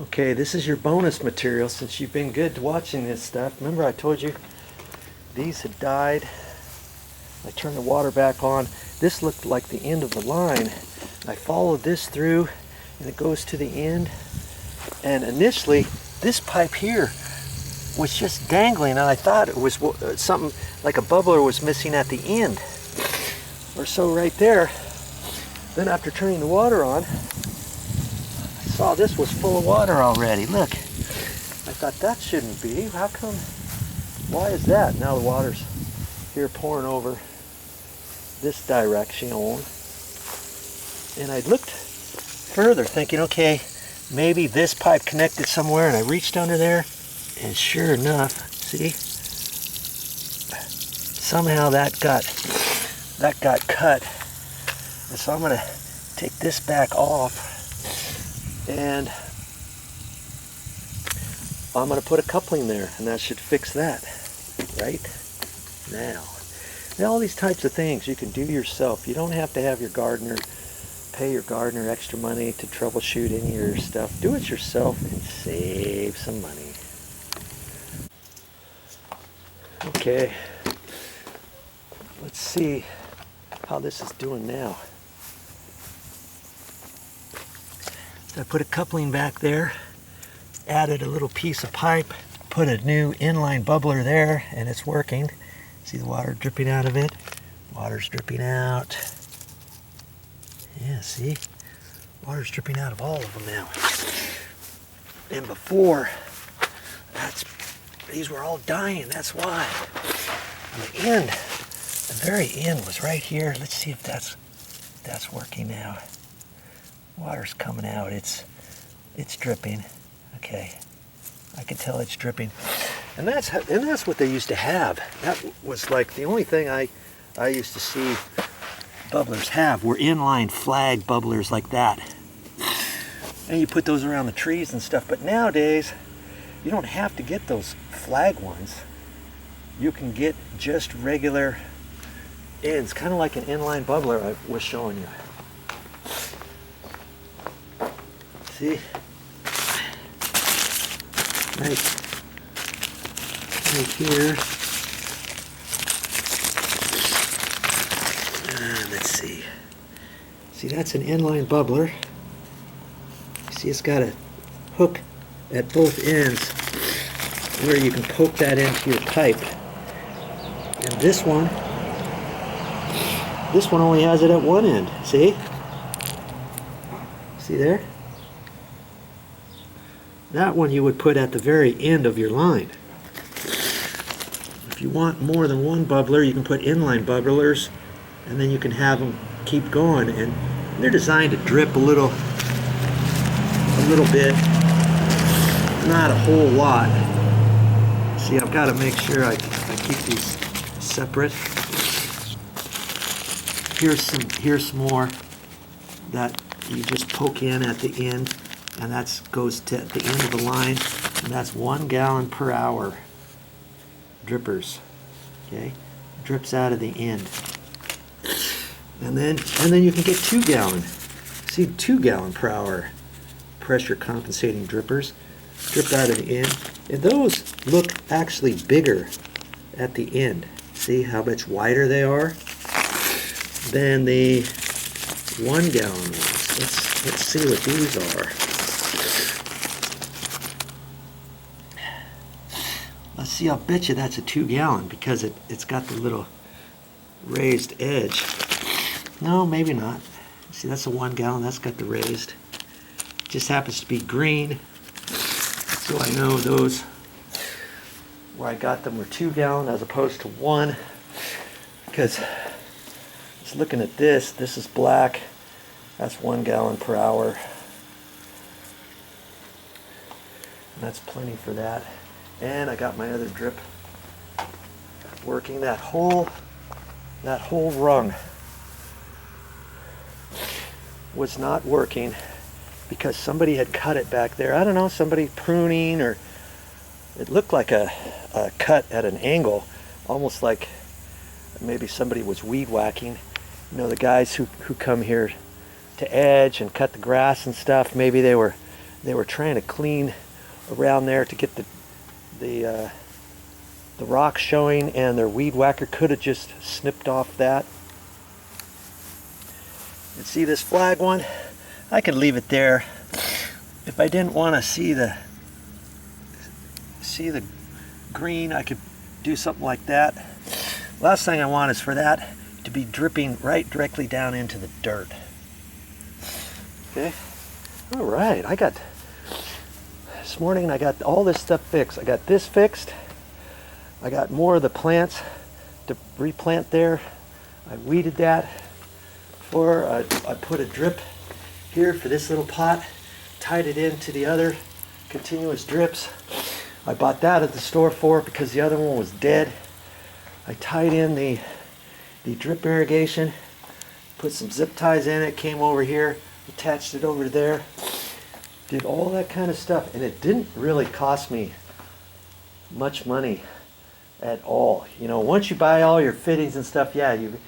Okay, this is your bonus material since you've been good watching this stuff. Remember I told you these had died. I turned the water back on. This looked like the end of the line. I followed this through and it goes to the end. And initially this pipe here was just dangling and I thought it was something like a bubbler was missing at the end or so right there. Then after turning the water on, I saw this was full of water already. Look, I thought that shouldn't be. How come? Why is that? Now the water's here pouring over this direction. And I looked further thinking, okay, maybe this pipe connected somewhere, and I reached under there and sure enough, see, somehow that got cut. And so I'm going to take this back off and I'm going to put a coupling there and that should fix that right now. All these types of things you can do yourself. You don't have to have your gardener, pay your gardener extra money to troubleshoot any of your stuff. Do it yourself and save some money. Okay, let's see how this is doing now. So I put a coupling back there, added a little piece of pipe, put a new inline bubbler there, and it's working. See the water dripping out of it? Water's dripping out. Yeah, see? Water's dripping out of all of them now. And before, these were all dying, that's why. On the end, the very end was right here. Let's see if that's working now. Water's coming out, it's dripping. Okay, I can tell it's dripping. And that's what they used to have. That was like the only thing I used to see bubblers have were inline flag bubblers like that. And you put those around the trees and stuff. But nowadays, you don't have to get those flag ones. You can get just regular ends, kind of like an inline bubbler I was showing you. See? Right here. Let's see. See, that's an inline bubbler. See, it's got a hook at both ends where you can poke that into your pipe. And this one only has it at one end. See? See there? That one you would put at the very end of your line. If you want more than one bubbler, you can put inline bubblers, and then you can have them keep going. And they're designed to drip a little bit, not a whole lot. See, I've got to make sure I keep these separate. Here's some more that you just poke in at the end, and that goes to the end of the line, and that's 1 gallon per hour drippers. Okay, drips out of the end, and then you can get 2 gallon. See, 2 gallon per hour pressure compensating drippers dripped out of the end, and those look actually bigger at the end. See how much wider they are than the 1 gallon ones. Let's see what these are. Let's see, I'll bet you that's a 2 gallon because it's got the little raised edge. No, maybe not. See, that's a 1 gallon, that's got the raised. Just happens to be green. So I know those where I got them were 2 gallon as opposed to 1. Because just looking at this is black. That's 1 gallon per hour. And that's plenty for that. And I got my other drip working. That whole rung was not working because somebody had cut it back there. I don't know, somebody pruning, or it looked like a cut at an angle, almost like maybe somebody was weed whacking. You know, the guys who come here to edge and cut the grass and stuff, maybe they were They were trying to clean around there to get the rocks showing, and their weed whacker could have just snipped off that. And see this flag one? I could leave it there if I didn't want to see the green. I could do something like that. Last thing I want is for that to be dripping right directly down into the dirt. Okay. All right. This morning I got all this stuff fixed. I got this fixed. I got more of the plants to replant there. I weeded that. I put a drip here for this little pot, tied it into the other continuous drips. I bought that at the store for because the other one was dead. I tied in the drip irrigation, put some zip ties in it, came over here, attached it over there, did all that kind of stuff, and it didn't really cost me much money at all. You know, once you buy all your fittings and stuff, yeah, you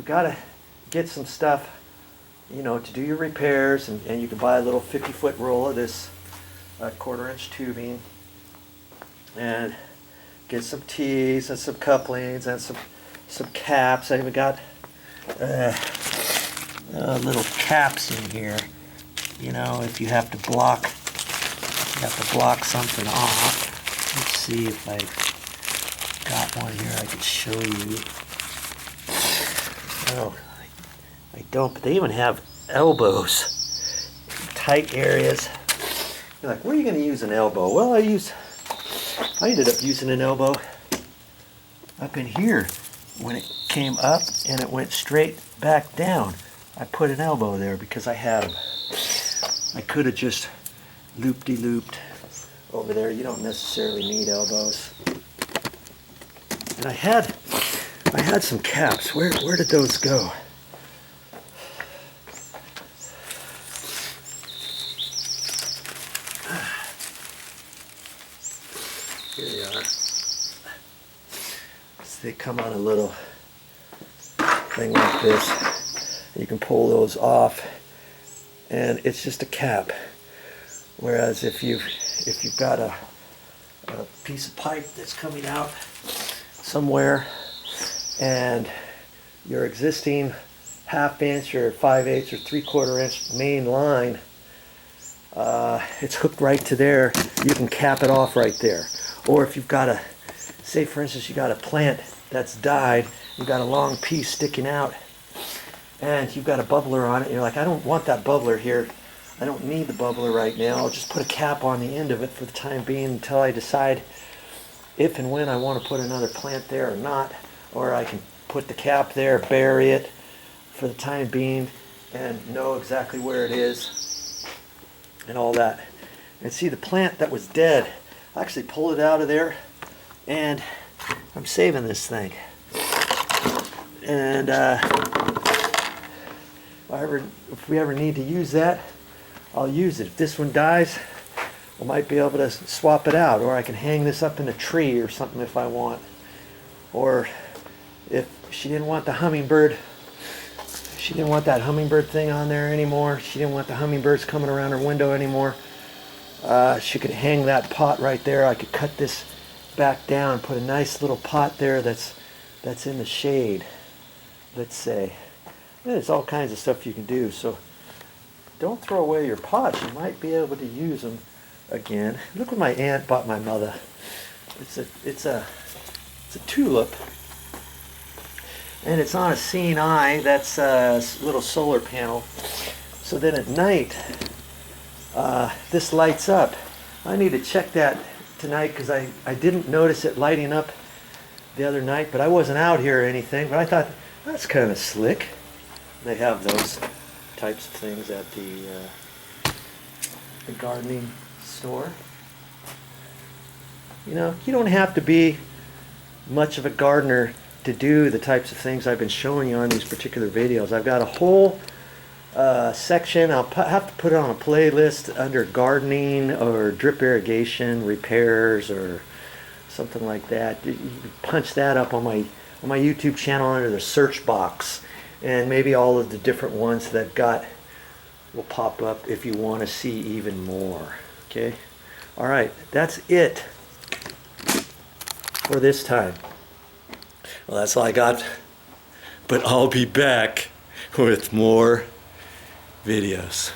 gotta get some stuff, you know, to do your repairs, and you can buy a little 50-foot roll of this 1/4-inch tubing, and get some tees and some couplings and some caps. I even got little caps in here. You know, if you have to block something off. Let's see if I got one here I could show you. Oh, I don't, but they even have elbows, tight areas. You're like, where are you going to use an elbow? Well, I ended up using an elbow up in here. When it came up and it went straight back down, I put an elbow there because I had them. I could have just loop-de-looped over there. You don't necessarily need elbows. And I had some caps. Where did those go? Here they are. So they come on a little thing like this. You can pull those off, and it's just a cap. Whereas if you've got a piece of pipe that's coming out somewhere, and your existing 1/2 inch or 5/8 or 3/4 inch main line, it's hooked right to there, you can cap it off right there. Or if you've got say for instance, you got a plant that's died, you've got a long piece sticking out, and you've got a bubbler on it, and you're like, I don't want that bubbler here. I don't need the bubbler right now. I'll just put a cap on the end of it for the time being until I decide if and when I want to put another plant there or not. Or I can put the cap there, bury it for the time being, and know exactly where it is and all that. And see, the plant that was dead, I actually pulled it out of there, and I'm saving this thing. And if we ever need to use that, I'll use it. If this one dies, I might be able to swap it out, or I can hang this up in a tree or something if I want. Or if she didn't want the hummingbird, she didn't want that hummingbird thing on there anymore, she didn't want the hummingbirds coming around her window anymore, she could hang that pot right there. I could cut this back down and put a nice little pot there that's in the shade, let's say. There's all kinds of stuff you can do, so don't throw away your pots. You might be able to use them again. Look what my aunt bought my mother. It's a tulip, and it's on a seeing eye. That's a little solar panel. So then at night, this lights up. I need to check that tonight because I didn't notice it lighting up the other night, but I wasn't out here or anything. But I thought, that's kind of slick. They have those types of things at the gardening store. You know, you don't have to be much of a gardener to do the types of things I've been showing you on these particular videos. I've got a whole section. I'll have to put it on a playlist under gardening or drip irrigation repairs or something like that. You can punch that up on my YouTube channel under the search box, and maybe all of the different ones that got will pop up if you want to see even more. Okay? All right, that's it for this time. Well, that's all I got. But I'll be back with more videos.